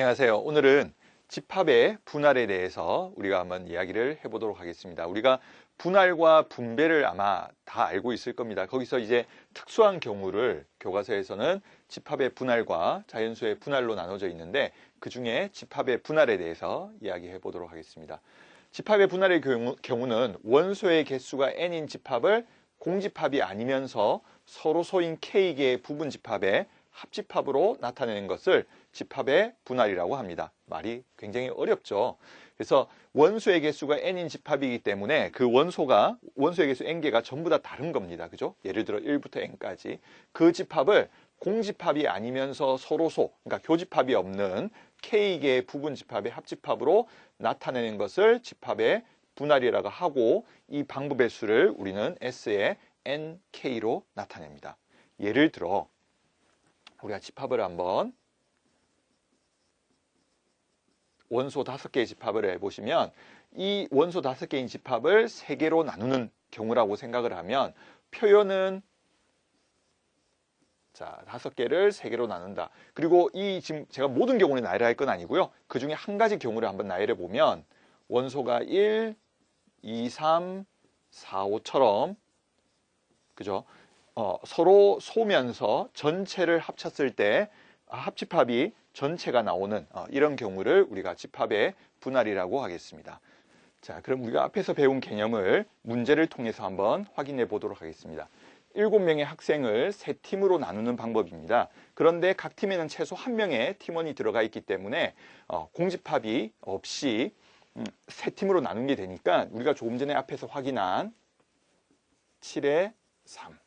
안녕하세요. 오늘은 집합의 분할에 대해서 우리가 한번 이야기를 해보도록 하겠습니다. 우리가 분할과 분배를 아마 다 알고 있을 겁니다. 거기서 이제 특수한 경우를 교과서에서는 집합의 분할과 자연수의 분할로 나눠져 있는데 그 중에 집합의 분할에 대해서 이야기해 보도록 하겠습니다. 집합의 분할의 경우는 원소의 개수가 n인 집합을 공집합이 아니면서 서로소인 k개의 부분집합의 합집합으로 나타내는 것을 집합의 분할이라고 합니다. 말이 굉장히 어렵죠. 그래서 원소의 개수가 n인 집합이기 때문에 그 원소의 개수 n개가 전부 다 다른 겁니다. 그죠? 예를 들어 1부터 n까지 그 집합을 공집합이 아니면서 서로소, 그러니까 교집합이 없는 k개의 부분집합의 합집합으로 나타내는 것을 집합의 분할이라고 하고, 이 방법의 수를 우리는 S의 nk로 나타냅니다. 예를 들어 우리가 집합을 한번 원소 5개의 집합을 해보시면, 이 원소 5개인 집합을 3개로 나누는 경우라고 생각을 하면 표현은 5개를 3개로 나눈다. 그리고 이 지금 제가 모든 경우를 나열할 건 아니고요. 그 중에 한 가지 경우를 한번 나열해 보면 원소가 1, 2, 3, 4, 5처럼 그죠? 서로 소면서 전체를 합쳤을 때 합집합이 전체가 나오는 이런 경우를 우리가 집합의 분할이라고 하겠습니다. 자, 그럼 우리가 앞에서 배운 개념을 문제를 통해서 한번 확인해 보도록 하겠습니다. 7명의 학생을 3팀으로 나누는 방법입니다. 그런데 각 팀에는 최소 1명의 팀원이 들어가 있기 때문에 공집합이 없이 3팀으로 나눈 게 되니까 우리가 조금 전에 앞에서 확인한 7의 3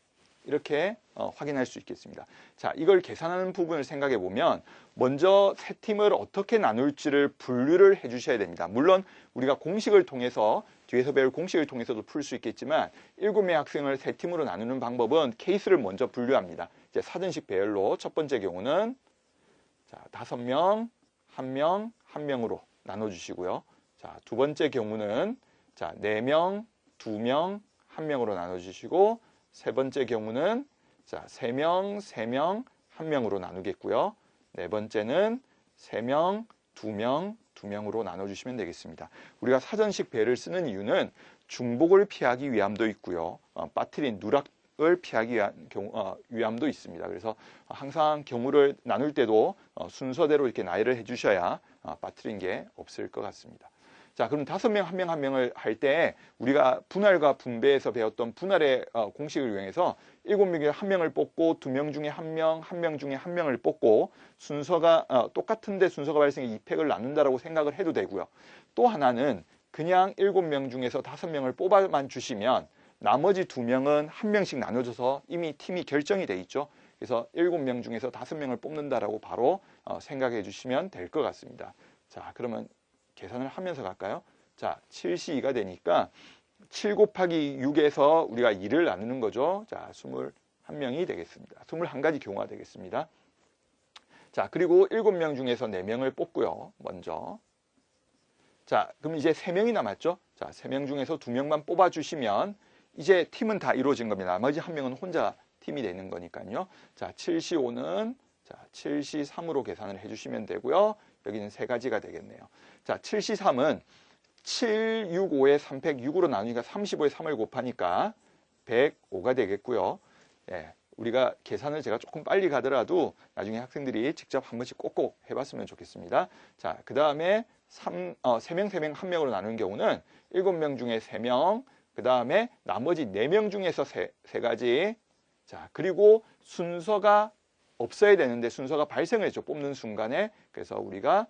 이렇게 확인할 수 있겠습니다. 자, 이걸 계산하는 부분을 생각해 보면 먼저 세 팀을 어떻게 나눌지를 분류를 해 주셔야 됩니다. 물론 우리가 공식을 통해서, 뒤에서 배울 공식을 통해서도 풀 수 있겠지만 7명의 학생을 세 팀으로 나누는 방법은 케이스를 먼저 분류합니다. 이제 사전식 배열로 첫 번째 경우는 5명, 1명, 1명으로 나눠 주시고요. 자, 두 번째 경우는 4명, 2명, 1명으로 나눠 주시고, 세 번째 경우는 3명, 3명, 1명으로 나누겠고요. 네 번째는 3명, 2명, 2명으로 나눠주시면 되겠습니다. 우리가 사전식 배를 쓰는 이유는 중복을 피하기 위함도 있고요. 빠뜨린 누락을 피하기 위한 위함도 있습니다. 그래서 항상 경우를 나눌 때도 순서대로 이렇게 나열을 해주셔야 빠뜨린 게 없을 것 같습니다. 자, 그럼 5명, 1명, 1명을 할 때 우리가 분할과 분배에서 배웠던 분할의 공식을 이용해서 7명에 1명을 뽑고 2명 중에 1명, 1명 중에 1명을 뽑고 순서가 똑같은데 순서가 발생해 2팩을 나눈다라고 생각을 해도 되고요. 또 하나는 그냥 7명 중에서 5명을 뽑아만 주시면 나머지 2명은 1명씩 나눠줘서 이미 팀이 결정이 돼 있죠. 그래서 7명 중에서 5명을 뽑는다라고 바로 생각해 주시면 될 것 같습니다. 자, 그러면 계산을 하면서 갈까요? 자, 7C2가 되니까 7 곱하기 6에서 우리가 2를 나누는 거죠. 자, 21명이 되겠습니다. 21가지 경우가 되겠습니다. 자, 그리고 7명 중에서 4명을 뽑고요. 먼저. 자, 그럼 이제 3명이 남았죠? 자, 3명 중에서 2명만 뽑아주시면 이제 팀은 다 이루어진 겁니다. 나머지 1명은 혼자 팀이 되는 거니까요. 자, 7C5는 7C3으로 계산을 해주시면 되고요. 여기는 3가지가 되겠네요. 자, 7C3은 7, 6, 5에 3팩 6으로 나누니까 35에 3을 곱하니까 105가 되겠고요. 예, 우리가 계산을 제가 조금 빨리 가더라도 나중에 학생들이 직접 한 번씩 꼭꼭 해봤으면 좋겠습니다. 자, 그 다음에 3명, 1명으로 나누는 경우는 7명 중에 3명, 그 다음에 나머지 4명 중에서 3가지. 자, 그리고 순서가 없어야 되는데 순서가 발생을 했죠. 뽑는 순간에. 그래서 우리가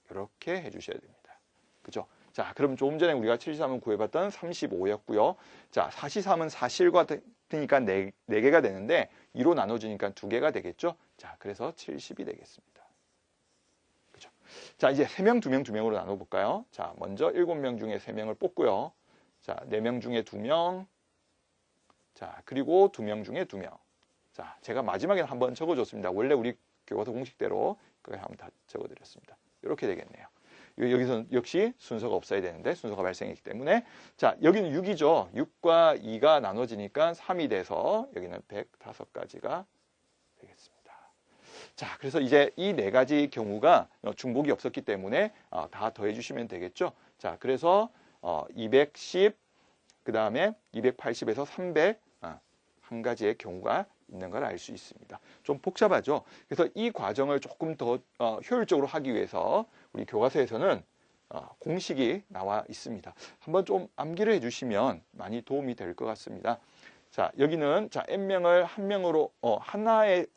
이렇게 해주셔야 됩니다. 그죠? 자, 그럼 조금 전에 우리가 7C3은 구해봤던 35였고요. 자, 4C3은 4실과 같으니까 4개가 되는데 2로 나눠주니까 2개가 되겠죠. 자, 그래서 70이 되겠습니다. 그죠? 자, 이제 3명, 2명, 2명으로 나눠볼까요? 자, 먼저 7명 중에 3명을 뽑고요. 자, 4명 중에 2명. 자, 그리고 2명 중에 2명. 자, 제가 마지막에 한번 적어줬습니다. 원래 우리 교과서 공식대로 그걸 한번 다 적어드렸습니다. 이렇게 되겠네요. 여기서 역시 순서가 없어야 되는데 순서가 발생했기 때문에, 자, 여기는 6이죠. 6과 2가 나눠지니까 3이 돼서 여기는 105가지가 되겠습니다. 자, 그래서 이제 이 네 가지 경우가 중복이 없었기 때문에 다 더해 주시면 되겠죠. 자, 그래서 210, 그 다음에 280에서 300 한 가지의 경우가 있는 걸 알 수 있습니다. 좀 복잡하죠. 그래서 이 과정을 조금 더 효율적으로 하기 위해서 우리 교과서에서는 공식이 나와 있습니다. 한번 좀 암기를 해주시면 많이 도움이 될 것 같습니다. 자, 여기는 자 n명을 한 명으로 하나의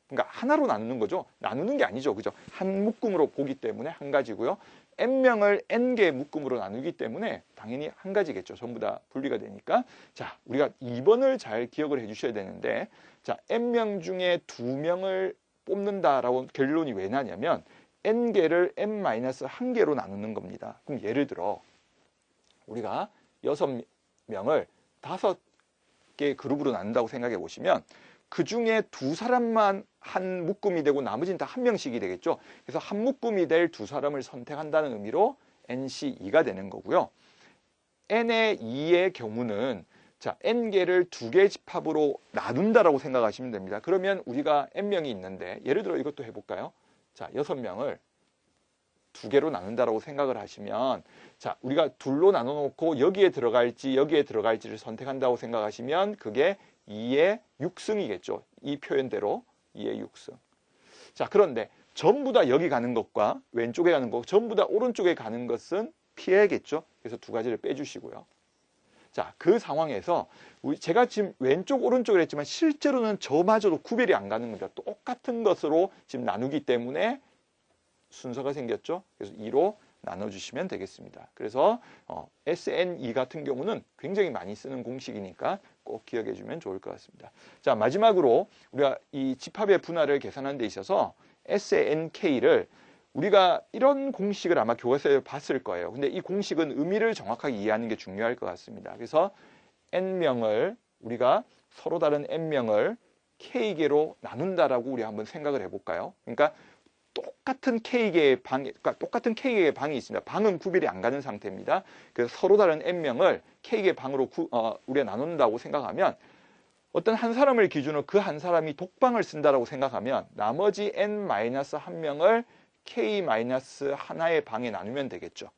그러니까 하나로 나누는 거죠. 나누는 게 아니죠, 그죠? 한 묶음으로 보기 때문에 한 가지고요. n명을 n개의 묶음으로 나누기 때문에 당연히 한 가지겠죠. 전부 다 분리가 되니까. 자, 우리가 2번을 잘 기억을 해주셔야 되는데, 자, n명 중에 2명을 뽑는다라고 결론이 왜 나냐면 n개를 n-1개로 나누는 겁니다. 그럼 예를 들어 우리가 6명을 5개 그룹으로 나눈다고 생각해 보시면 그 중에 2사람만 한 묶음이 되고 나머지는 다 한 명씩이 되겠죠. 그래서 한 묶음이 될 2사람을 선택한다는 의미로 NC2가 되는 거고요. N의 2의 경우는 자, N개를 2개 집합으로 나눈다라고 생각하시면 됩니다. 그러면 우리가 N명이 있는데 예를 들어 이것도 해볼까요? 자, 6명을 2개로 나눈다라고 생각을 하시면 자, 우리가 둘로 나눠놓고 여기에 들어갈지를 선택한다고 생각하시면 그게 2의 6승이겠죠. 이 표현대로 2의 6승. 자, 그런데 전부 다 여기 가는 것과 왼쪽에 가는 것, 전부 다 오른쪽에 가는 것은 피해야겠죠. 그래서 두 가지를 빼주시고요. 자, 그 상황에서 제가 지금 왼쪽 오른쪽을 했지만 실제로는 저마저도 구별이 안 가는 겁니다. 똑같은 것으로 지금 나누기 때문에 순서가 생겼죠. 그래서 2로 나눠주시면 되겠습니다. 그래서 SN2 같은 경우는 굉장히 많이 쓰는 공식이니까 꼭 기억해 주면 좋을 것 같습니다. 자, 마지막으로 우리가 이 집합의 분할을 계산하는 데 있어서 SNK를 우리가 이런 공식을 아마 교과서에 봤을 거예요. 근데 이 공식은 의미를 정확하게 이해하는 게 중요할 것 같습니다. 그래서 N명을 우리가 서로 다른 N명을 K개로 나눈다라고 우리 한번 생각을 해볼까요? 그러니까 똑같은 K개의 방이 있습니다. 방은 구별이 안 가는 상태입니다. 그래서 서로 다른 N명을 K개의 방으로 우리가 나눈다고 생각하면 어떤 한 사람을 기준으로 그 한 사람이 독방을 쓴다라고 생각하면 나머지 N-1명을 K-1의 방에 나누면 되겠죠.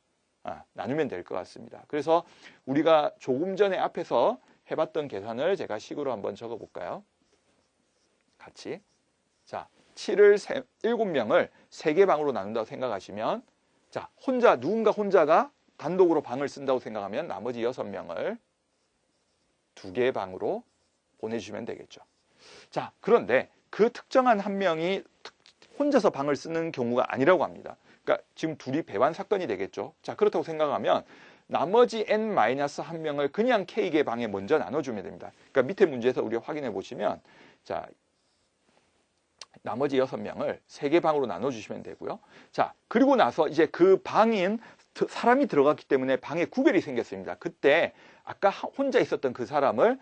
나누면 될 것 같습니다. 그래서 우리가 조금 전에 앞에서 해봤던 계산을 제가 식으로 한번 적어볼까요? 같이. 자, 7명을 3개 방으로 나눈다고 생각하시면 자, 누군가 혼자가 단독으로 방을 쓴다고 생각하면 나머지 6명을 2개의 방으로 보내주시면 되겠죠. 자, 그런데 그 특정한 한 명이 혼자서 방을 쓰는 경우가 아니라고 합니다. 그러니까 지금 둘이 배반 사건이 되겠죠. 자, 그렇다고 생각하면 나머지 N-1명을 그냥 K개 방에 먼저 나눠주면 됩니다. 그러니까 밑에 문제에서 우리가 확인해 보시면 자, 나머지 6명을 3개 방으로 나눠주시면 되고요. 자, 그리고 나서 이제 그 방인 사람이 들어갔기 때문에 방에 구별이 생겼습니다. 그때 아까 혼자 있었던 그 사람을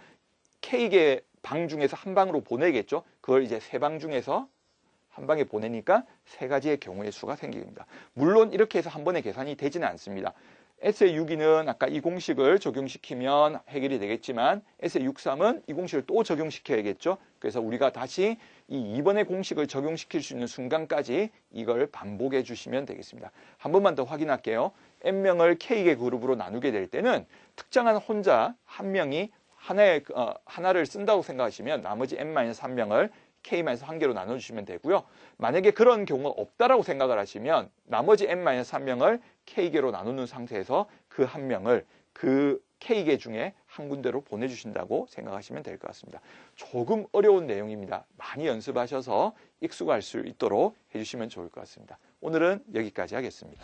K개 방 중에서 한 방으로 보내겠죠. 그걸 이제 3방 중에서 한 방에 보내니까 3가지의 경우의 수가 생깁니다. 물론 이렇게 해서 한 번에 계산이 되지는 않습니다. S의6는 아까 이 공식을 적용시키면 해결이 되겠지만 S의 6,3은 이 공식을 또 적용시켜야겠죠. 그래서 우리가 다시 이 2번의 공식을 적용시킬 수 있는 순간까지 이걸 반복해 주시면 되겠습니다. 한 번만 더 확인할게요. N명을 K개 그룹으로 나누게 될 때는 특정한 혼자 한 명이 하나를 쓴다고 생각하시면 나머지 N-3명을 K-1개로 나눠주시면 되고요. 만약에 그런 경우가 없다라고 생각을 하시면 나머지 N-3명을 K개로 나누는 상태에서 그 한 명을 그 K개 중에 한 군데로 보내주신다고 생각하시면 될 것 같습니다. 조금 어려운 내용입니다. 많이 연습하셔서 익숙할 수 있도록 해주시면 좋을 것 같습니다. 오늘은 여기까지 하겠습니다.